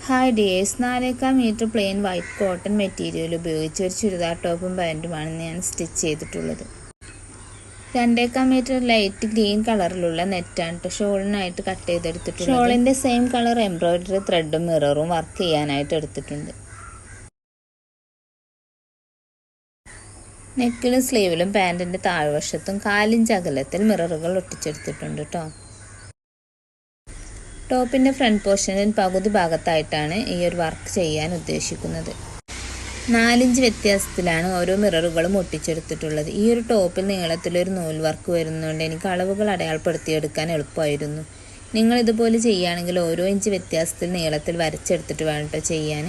Hi dears, 4 metre plain white cotton material ഉപയോഗിച്ച് ഒരു ചുരിദാർ ടോപ്പും പാൻറ്റുമാണ് ഞാൻ സ്റ്റിച്ച് ചെയ്തിട്ടുള്ളത്. 2 മീറ്റർ ലൈറ്റ് ഗ്രീൻ കളറിലുള്ള നെറ്റാണ് ഷോളിനായിട്ട് കട്ട് ചെയ്തെടുത്തിട്ടുണ്ട്. ഷോളിൻ്റെ സെയിം കളർ എംബ്രോയിഡറി ത്രെഡും മിററും വർക്ക് ചെയ്യാനായിട്ട് എടുത്തിട്ടുണ്ട്. നെക്കിലും സ്ലീവിലും പാൻറ്റിൻ്റെ താഴ്വശത്തും 1/4 ഇഞ്ച് അകലത്തിൽ മിററുകൾ ഒട്ടിച്ചെടുത്തിട്ടുണ്ട് കേട്ടോ. ടോപ്പിൻ്റെ ഫ്രണ്ട് പോർഷനിൽ പകുതി ഭാഗത്തായിട്ടാണ് ഈ ഒരു വർക്ക് ചെയ്യാൻ ഉദ്ദേശിക്കുന്നത്. 4 ഇഞ്ച് വ്യത്യാസത്തിലാണ് ഓരോ മിററുകളും ഒട്ടിച്ചെടുത്തിട്ടുള്ളത്. ഈ ഒരു ടോപ്പിൽ നീളത്തിലൊരു നൂൽ വർക്ക് വരുന്നതുകൊണ്ട് എനിക്ക് അളവുകൾ അടയാളപ്പെടുത്തിയെടുക്കാൻ എളുപ്പമായിരുന്നു. നിങ്ങൾ ഇതുപോലെ ചെയ്യുകയാണെങ്കിൽ ഓരോ ഇഞ്ച് വ്യത്യാസത്തിൽ നീളത്തിൽ വരച്ചെടുത്തിട്ട് വേണം കേട്ടോ ചെയ്യാൻ.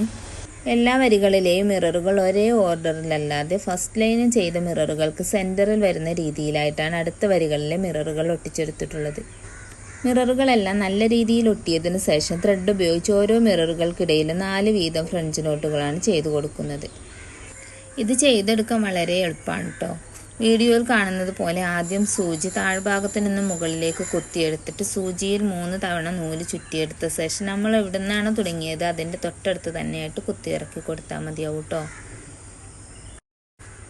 എല്ലാ വരികളിലെയും മിററുകൾ ഒരേ ഓർഡറിലല്ലാതെ ഫസ്റ്റ് ലൈനും ചെയ്ത മിററുകൾക്ക് സെൻറ്ററിൽ വരുന്ന രീതിയിലായിട്ടാണ് അടുത്ത വരികളിലെ മിററുകൾ ഒട്ടിച്ചെടുത്തിട്ടുള്ളത്. മിററുകളെല്ലാം നല്ല രീതിയിൽ ഒട്ടിയതിനു ശേഷം ത്രെഡ് ഉപയോഗിച്ച് ഓരോ മിററുകൾക്കിടയിൽ 4 വീതം ഫ്രഞ്ച് നോട്ടുകളാണ് ചെയ്തു കൊടുക്കുന്നത്. ഇത് ചെയ്തെടുക്കാൻ വളരെ എളുപ്പമാണ് കേട്ടോ. വീഡിയോയിൽ കാണുന്നത് പോലെ ആദ്യം സൂചി താഴ്ഭാഗത്തു നിന്ന് മുകളിലേക്ക് കുത്തിയെടുത്തിട്ട് സൂചിയിൽ 3 തവണ നൂല് ചുറ്റിയെടുത്ത ശേഷം നമ്മൾ എവിടെ നിന്നാണ് തുടങ്ങിയത് അതിൻ്റെ തൊട്ടടുത്ത് തന്നെയായിട്ട് കുത്തിയിറക്കി കൊടുത്താൽ മതിയാവും കേട്ടോ.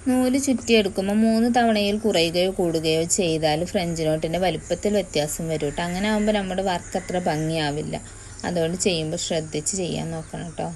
നൂല് ചുറ്റിയെടുക്കുമ്പോൾ 3 തവണയിൽ കുറയുകയോ കൂടുകയോ ചെയ്താൽ ഫ്രഞ്ച് നോട്ടിൻ്റെ വലുപ്പത്തിൽ വ്യത്യാസം വരും കേട്ടോ. അങ്ങനെ ആകുമ്പോൾ നമ്മുടെ വർക്ക് അത്ര ഭംഗിയാവില്ല. അതുകൊണ്ട് ചെയ്യുമ്പോൾ ശ്രദ്ധിച്ച് ചെയ്യാൻ നോക്കണം കേട്ടോ.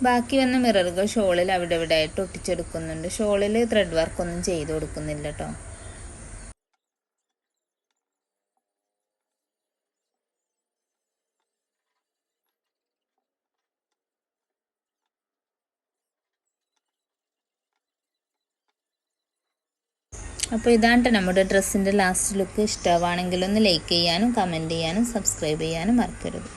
ബാക്കി വന്ന മിററുകൾ ഷോളിൽ അവിടെ ഇവിടെ ആയിട്ട് ഒട്ടിച്ചെടുക്കുന്നുണ്ട്. ഷോളിൽ ത്രെഡ് വർക്കൊന്നും ചെയ്ത് കൊടുക്കുന്നില്ല കേട്ടോ. അപ്പോൾ ഇതാണ് നമ്മുടെ ഡ്രസ്സിൻ്റെ ലാസ്റ്റ് ലുക്ക്. ഇഷ്ടമാണെങ്കിൽ ഒന്ന് ലൈക്ക് ചെയ്യാനും കമൻറ്റ് ചെയ്യാനും സബ്സ്ക്രൈബ് ചെയ്യാനും മറക്കരുത്.